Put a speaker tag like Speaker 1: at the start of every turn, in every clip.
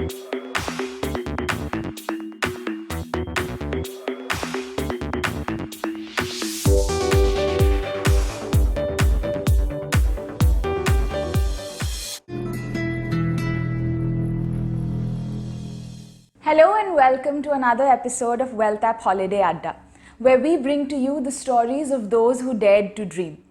Speaker 1: Hello and welcome to another episode of Wealthapp Holiday Adda, where we bring to you the stories of those who dared to dream.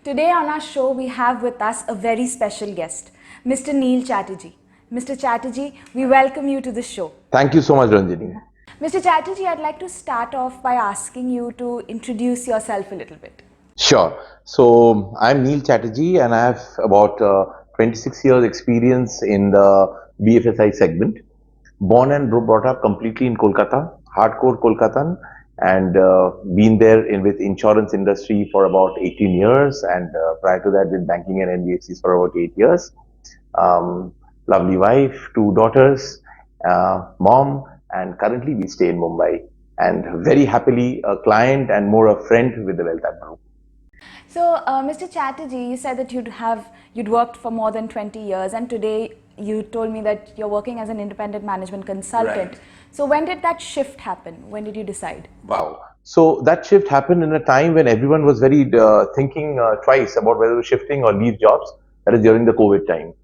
Speaker 1: Today on our show, we have with us a very special guest, Mr. Neelkanth Chatterjee. Mr. Chatterjee, we welcome you to the show.
Speaker 2: Thank you so much, Ranjini.
Speaker 1: Mr. Chatterjee, I'd like to start off by asking you to introduce yourself a little bit.
Speaker 2: Sure. So I'm Neelkanth Chatterjee and I have about 26 years experience in the BFSI segment. Born and brought up completely in Kolkata, hardcore Kolkatan, and been there with insurance industry for about 18 years, and prior to that with banking and NBFCs for about 8 years. Lovely wife, 2 daughters, mom, and currently we stay in Mumbai, and very happily a client and more a friend with the Wealthapp Group.
Speaker 1: So, Mr. Chatterjee, you said that you'd worked for more than 20 years, and today you told me that you're working as an independent management consultant.
Speaker 2: Right.
Speaker 1: So when did that shift happen? When did you decide?
Speaker 2: Wow. So that shift happened in a time when everyone was very thinking twice about whether to shifting or leave jobs. That is during the COVID time.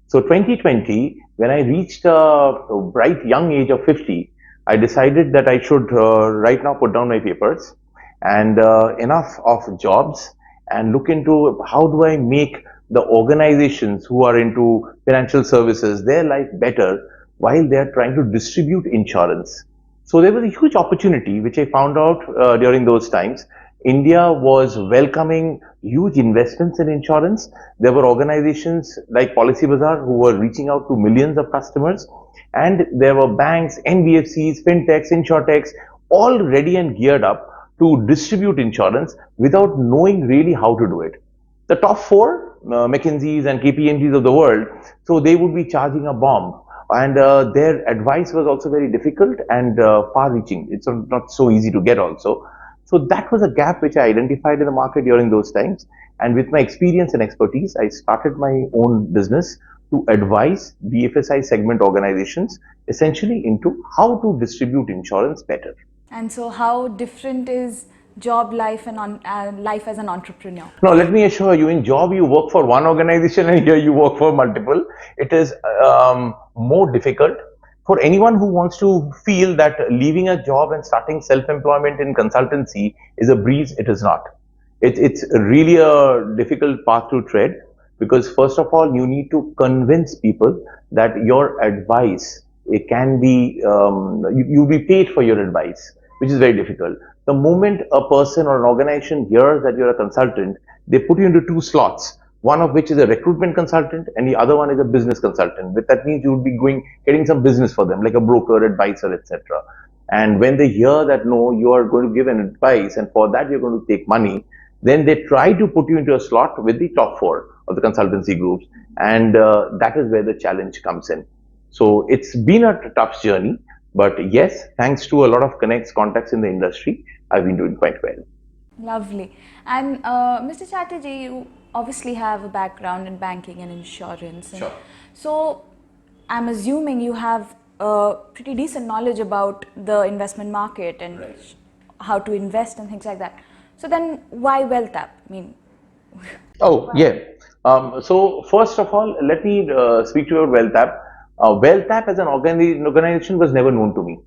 Speaker 2: So 2020, when I reached a bright young age of 50, I decided that I should right now put down my papers and enough of jobs and look into how do I make the organizations who are into financial services, their life better while they are trying to distribute insurance. So there was a huge opportunity which I found out during those times. India was welcoming huge investments in insurance. There were organizations like Policy Bazaar who were reaching out to millions of customers, and there were banks, NBFCs, fintechs, insurtechs, all ready and geared up to distribute insurance without knowing really how to do it. The top 4, McKinsey's and KPMG's of the world, so they would be charging a bomb. And their advice was also very difficult and far-reaching. It's not so easy to get also. So that was a gap which I identified in the market during those times. And with my experience and expertise, I started my own business to advise BFSI segment organizations essentially into how to distribute insurance better.
Speaker 1: And so how different is job life and life as an entrepreneur?
Speaker 2: No, let me assure you, in job you work for one organization and here you work for multiple. It is more difficult. For anyone who wants to feel that leaving a job and starting self-employment in consultancy is a breeze, it is not. It's really a difficult path to tread, because first of all, you need to convince people that your advice, it can be, you'll be paid for your advice, which is very difficult. The moment a person or an organization hears that you're a consultant, they put you into 2 slots. One of which is a recruitment consultant and the other one is a business consultant. But that means you would be getting some business for them, like a broker, advisor, etc. And when they hear that no, you are going to give an advice and for that you're going to take money, then they try to put you into a slot with the top 4 of the consultancy groups, and that is where the challenge comes in. So it's been a tough journey, but yes, thanks to a lot of contacts in the industry, I've been doing quite well.
Speaker 1: Lovely. And Mr. Chatterjee, you obviously have a background in banking and insurance.
Speaker 2: Sure.
Speaker 1: So I'm assuming you have a pretty decent knowledge about the investment market and
Speaker 2: Right.
Speaker 1: how to invest and things like that. So then why Wealthapp? I mean,
Speaker 2: Oh, yeah. So first of all, let me speak to you about Wealthapp. Wealthapp as an organization was never known to me.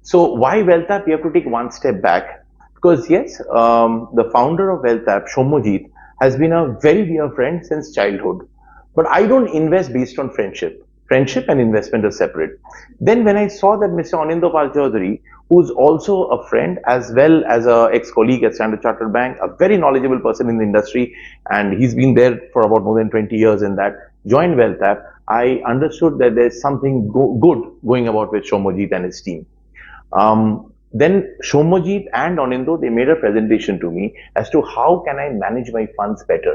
Speaker 2: So why Wealthapp? We have to take one step back, because yes, the founder of Wealthapp, Shomojit, has been a very dear friend since childhood. But I don't invest based on friendship. Friendship and investment are separate. Then when I saw that Mr. Anindopal Chaudhary, who's also a friend as well as a ex-colleague at Standard Chartered Bank, a very knowledgeable person in the industry, and he's been there for about more than 20 years in that, joined Wealthapp, I understood that there's something good going about with Shomojit and his team. Then Shomojit and Anindo, they made a presentation to me as to how can I manage my funds better.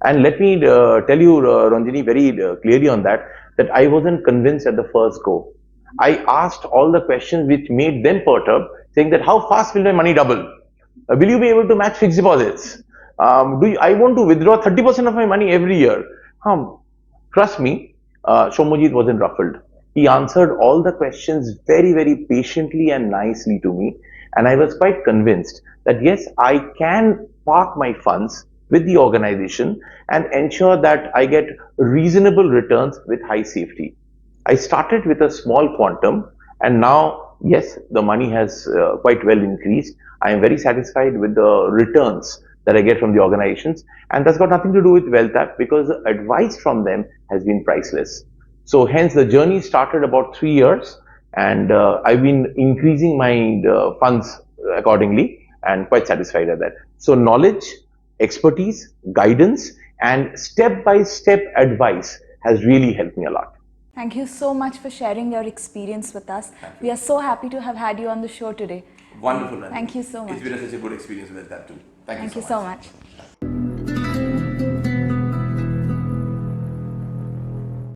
Speaker 2: And let me tell you, Ranjini, very clearly on that I wasn't convinced at the first go. I asked all the questions which made them perturbed, saying that how fast will my money double? Will you be able to match fixed deposits? I want to withdraw 30% of my money every year. Trust me, Shomojit wasn't ruffled. He answered all the questions very, very patiently and nicely to me. And I was quite convinced that yes, I can park my funds with the organization and ensure that I get reasonable returns with high safety. I started with a small quantum, and now, yes, the money has quite well increased. I am very satisfied with the returns that I get from the organizations, and that's got nothing to do with Wealthapp because the advice from them has been priceless. So, hence, the journey started about 3 years, and I've been increasing my funds accordingly, and quite satisfied at that. So, knowledge, expertise, guidance, and step by step advice has really helped me a lot.
Speaker 1: Thank you so much for sharing your experience with us. We are so happy to have had you on the show today.
Speaker 3: Wonderful, Ranjini.
Speaker 1: Thank you so much.
Speaker 3: It's been such a good experience with that too. Thank
Speaker 1: Thank
Speaker 3: you
Speaker 1: you
Speaker 3: so
Speaker 1: so
Speaker 3: much.
Speaker 1: much.